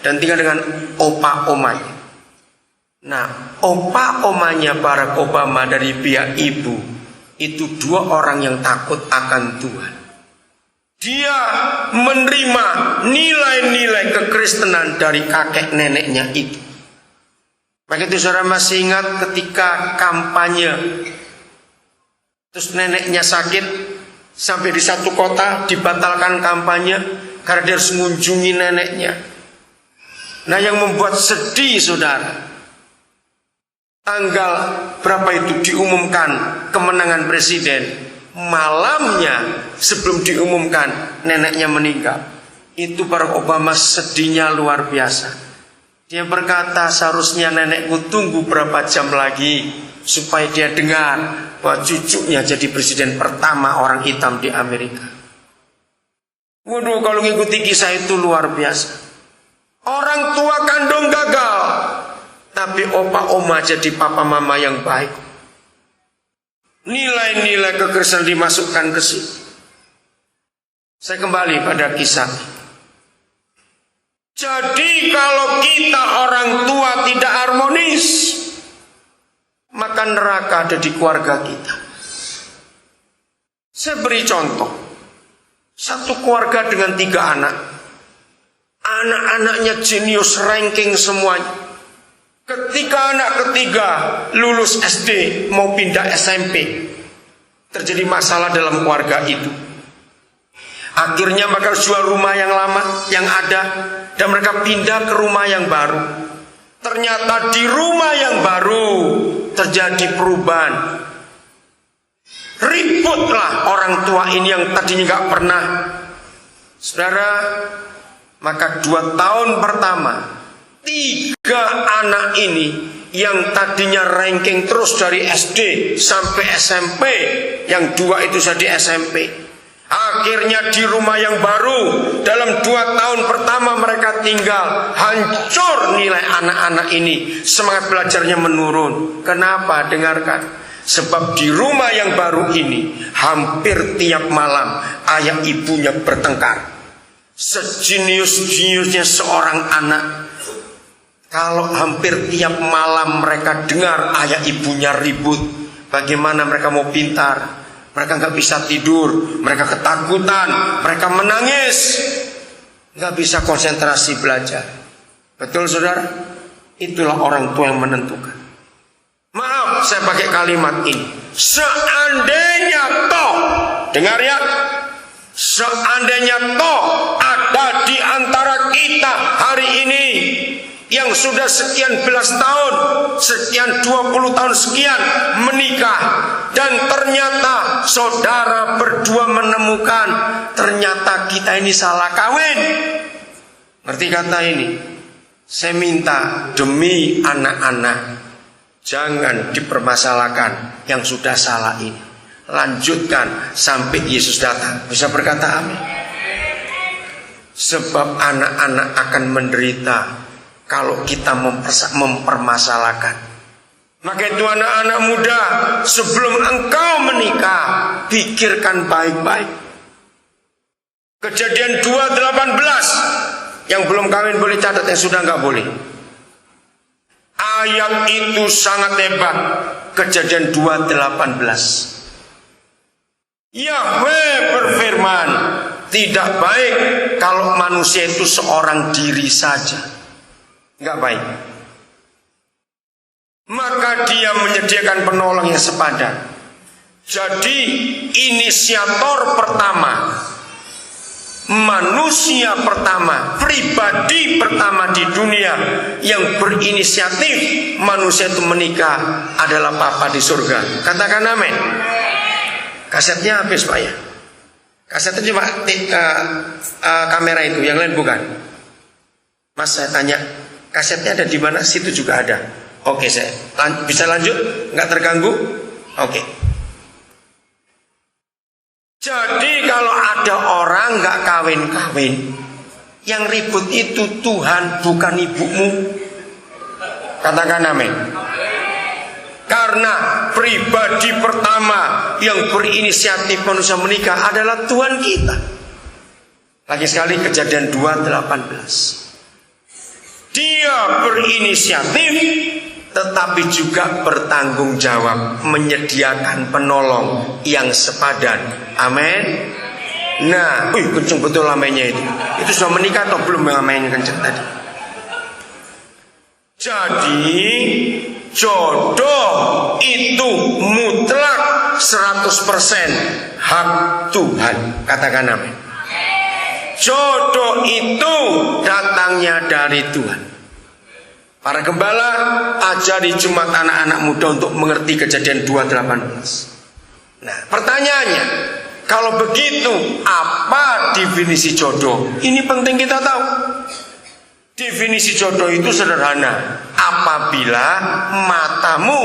dan tinggal dengan opa-omanya. Nah, opa-omanya Barack Obama dari pihak ibu itu dua orang yang takut akan Tuhan. Dia menerima nilai-nilai kekristenan dari kakek neneknya itu. Begitu saudara masih ingat ketika kampanye, terus neneknya sakit, sampai di satu kota dibatalkan kampanye karena dia harus mengunjungi neneknya. Nah, yang membuat sedih saudara, tanggal berapa itu diumumkan kemenangan presiden, malamnya sebelum diumumkan neneknya meninggal. Itu Barack Obama sedihnya luar biasa. Dia berkata, seharusnya nenekku tunggu berapa jam lagi supaya dia dengar bahwa cucunya jadi presiden pertama orang hitam di Amerika. Waduh, kalau ngikuti kisah itu luar biasa. Orang tua kandung gagal, tapi opa oma jadi papa mama yang baik. Nilai-nilai kekristenan dimasukkan ke situ. Saya kembali pada kisah. Jadi kalau kita orang tua tidak harmonis, maka neraka ada di keluarga kita. Saya beri contoh. Satu keluarga dengan 3 anak. Anak-anaknya jenius, ranking semuanya. Ketika anak ketiga lulus SD mau pindah SMP, terjadi masalah dalam keluarga itu. Akhirnya mereka jual rumah yang lama yang ada dan mereka pindah ke rumah yang baru. Ternyata di rumah yang baru terjadi perubahan. Ributlah orang tua ini yang tadinya gak pernah. Saudara, maka 2 tahun pertama 3 anak ini yang tadinya ranking terus dari SD sampai SMP, yang 2 itu sudah di SMP. Akhirnya di rumah yang baru dalam 2 tahun pertama mereka tinggal, hancur nilai anak-anak ini. Semangat belajarnya menurun. Kenapa? Dengarkan. Sebab di rumah yang baru ini hampir tiap malam ayah ibunya bertengkar. Sejenius-jeniusnya seorang anak, kalau hampir tiap malam mereka dengar ayah ibunya ribut, bagaimana mereka mau pintar? Mereka gak bisa tidur, mereka ketakutan, mereka menangis, gak bisa konsentrasi belajar. Betul saudara? Itulah orang tua yang menentukan. Maaf saya pakai kalimat ini. Seandainya toh, dengar ya, seandainya toh ada di antara kita hari ini yang sudah sekian belas tahun, sekian 20 tahun sekian menikah, dan ternyata saudara berdua menemukan ternyata kita ini salah kawin. Ngerti kata ini? Saya minta demi anak-anak, jangan dipermasalahkan yang sudah salah ini. Lanjutkan sampai Yesus datang. Bisa berkata amin? Sebab anak-anak akan menderita kalau kita mempermasalahkan. Maka itu anak-anak muda, sebelum engkau menikah, pikirkan baik-baik. Kejadian 2:18, yang belum kawin boleh catat, yang sudah enggak boleh. Ayat itu sangat hebat. Kejadian 2:18. Yahweh berfirman, tidak baik kalau manusia itu seorang diri saja. Enggak baik. Maka dia menyediakan penolong yang sepadan. Jadi inisiator pertama, manusia pertama, pribadi pertama di dunia yang berinisiatif manusia itu menikah adalah Bapa di surga. Katakan amin. Kasetnya habis Pak ya. Kasetnya cuma kamera itu, yang lain bukan. Mas saya tanya, kasetnya ada di mana? Situ juga ada. Oke, saya bisa lanjut? Nggak terganggu? Oke. Jadi kalau ada orang nggak kawin-kawin, yang ribut itu Tuhan, bukan ibumu. Katakan amin. Karena pribadi pertama yang berinisiatif manusia menikah adalah Tuhan kita. Lagi sekali Kejadian 2:18. Dia berinisiatif, tetapi juga bertanggung jawab, menyediakan penolong yang sepadan. Amin. Nah, kenceng betul amennya itu. Itu sudah menikah atau belum amennya kenceng tadi? Jadi jodoh itu mutlak 100% hak Tuhan. Katakan amin. Jodoh itu datangnya dari Tuhan. Para gembala, ajari Jumat anak-anak muda untuk mengerti Kejadian 2:18. Nah, pertanyaannya, kalau begitu apa definisi jodoh? Ini penting kita tahu. Definisi jodoh itu sederhana. Apabila matamu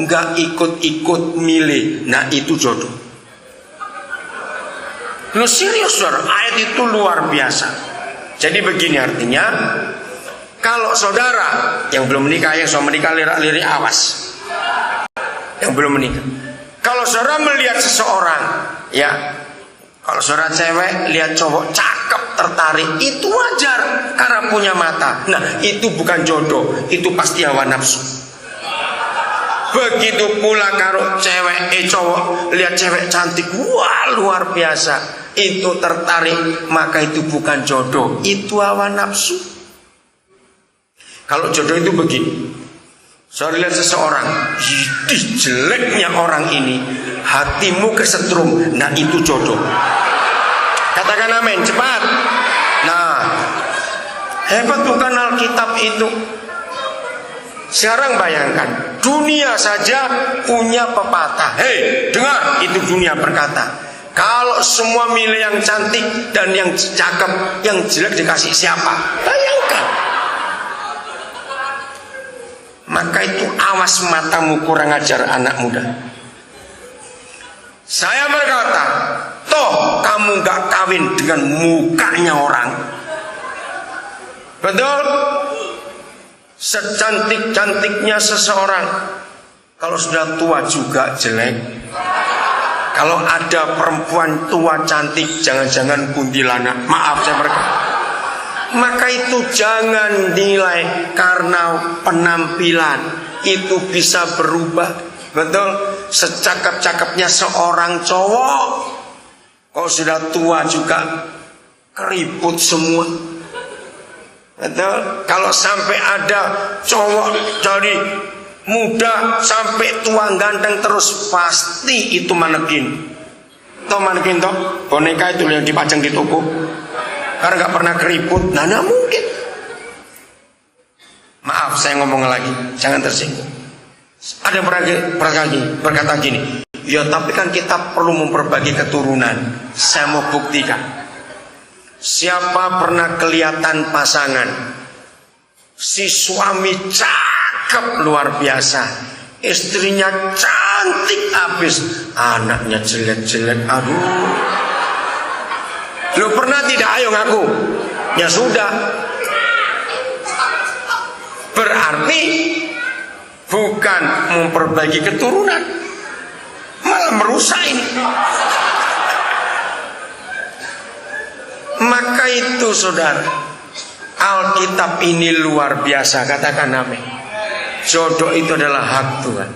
nggak ikut-ikut milih, nah itu jodoh. Lu serius, saudara? Ayat itu luar biasa. Jadi begini artinya, kalau saudara yang belum menikah, yang sudah menikah lirik-lirik awas. Yang belum menikah. Kalau saudara melihat seseorang, ya, kalau saudara cewek lihat cowok cakep, tertarik, itu wajar karena punya mata. Nah, itu bukan jodoh, itu pasti hawa nafsu. Begitu pula kalau cewek cowok lihat cewek cantik, wah luar biasa, itu tertarik, maka itu bukan jodoh, itu hawa nafsu. Kalau jodoh itu begini, saya lihat seseorang, jeleknya orang ini, hatimu kesetrum, nah itu jodoh. Katakan amin, cepat. Nah, hebat bukan Alkitab itu. Sekarang bayangkan, dunia saja punya pepatah. Hei, dengar, itu dunia berkata, kalau semua milih yang cantik dan yang cakep, yang jelek dikasih siapa? Bayangkan. Maka itu awas matamu, kurang ajar anak muda. Saya berkata, toh kamu gak kawin dengan mukanya orang. Betul? Secantik-cantiknya seseorang, kalau sudah tua juga jelek. Kalau ada perempuan tua cantik, jangan-jangan kuntilanak. Maaf saya berkata. Maka itu jangan nilai karena penampilan, itu bisa berubah. Betul? Secakep-cakepnya seorang cowok, kalau sudah tua juga keriput semua. Betul? Kalau sampai ada cowok dari muda sampai tua ganteng terus, pasti itu manekin. Toh manekin toh, boneka itu yang dipajang di toko. Karena gak pernah keriput, nah mungkin. Maaf saya ngomong lagi, jangan tersinggung. Ada yang berkata gini, ya tapi kan kita perlu memperbagi keturunan. Saya mau buktikan. Siapa pernah kelihatan pasangan, si suami cakep luar biasa, istrinya cantik abis, anaknya jelek-jelek, aduh. Lu pernah tidak? Ayo ngaku. Ya sudah. Berarti bukan memperbaiki keturunan, malah merusak ini. Maka itu saudara, Alkitab ini luar biasa. Katakan amin. Jodoh itu adalah hak Tuhan.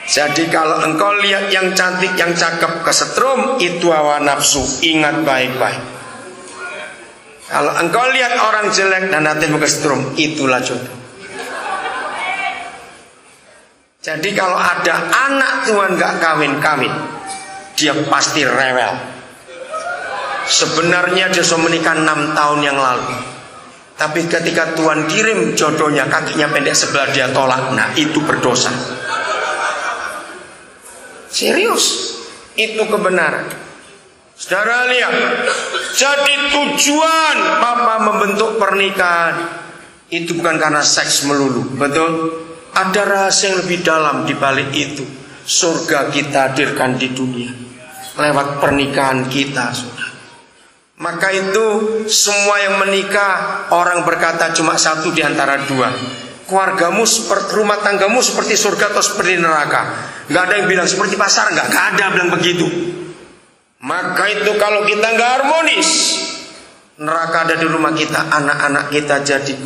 Jadi kalau engkau lihat yang cantik, yang cakep kesetrum, itu hawa nafsu. Ingat baik-baik. Kalau engkau lihat orang jelek dan hatimu kesetrum, itulah jodoh. Jadi kalau ada anak Tuhan gak kawin-kawin, dia pasti rewel. Sebenarnya dia sudah menikah 6 tahun yang lalu, tapi ketika Tuhan kirim jodohnya, kakinya pendek sebelah dia tolak. Nah itu berdosa. Serius, itu kebenaran. Saudara lihat, jadi tujuan Papa membentuk pernikahan itu bukan karena seks melulu, betul? Ada rahasia yang lebih dalam di balik itu. Surga kita hadirkan di dunia lewat pernikahan kita, saudara. Maka itu semua yang menikah, orang berkata cuma satu di antara dua. Keluargamu seperti, rumah tanggamu seperti surga atau seperti neraka. Gak ada yang bilang seperti pasar, gak ada bilang begitu. Maka itu kalau kita gak harmonis, neraka ada di rumah kita, anak-anak kita jadi